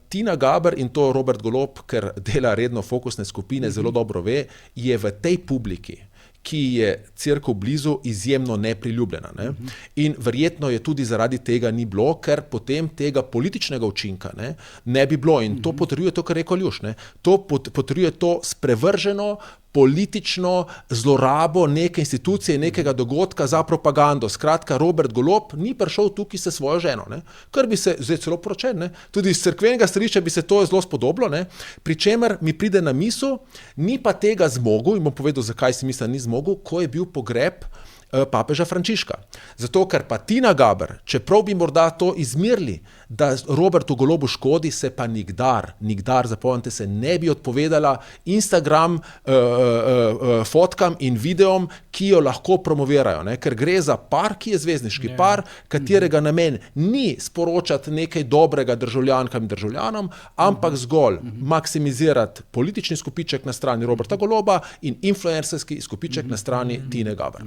Tina Gaber, in to Robert Golob, ker dela redno fokusne skupine, zelo dobro ve, je v tej publiki, ki je Cerkev blizu, izjemno nepriljubljena. Ne? In verjetno je tudi zaradi tega ni bilo, ker potem tega političnega učinka ne bi bilo. In to potrjuje to, kar je rekel Aljoš. To potrjuje to sprevrženo politično zlorabo neke institucije, nekega dogodka za propagando. Skratka, Robert Golob ni prišel tukaj s svojo ženo, kar bi se, zdaj celo poročen, tudi iz cerkvenega stališča bi se to zelo spodobilo, pri čemer mi pride na misel, ni pa tega zmogel, in bom povedal, zakaj si mislim, ni zmogel, ko je bil pogreb papeža Frančiška. Zato, ker pa Tina Gaber, čeprav bi morda to izmirili, da Robertu Golobu škodi, se pa nikdar, zapomnite se, ne bi odpovedala Instagram fotkam in videom, ki jo lahko promovirajo, ker gre za par, ki je zvezdniški par, katerega namen ni sporočati nekaj dobrega državljankam in državljanom, ampak zgolj maksimizirati politični skupiček na strani Roberta Goloba in influencerski skupiček na strani Tine Gaber.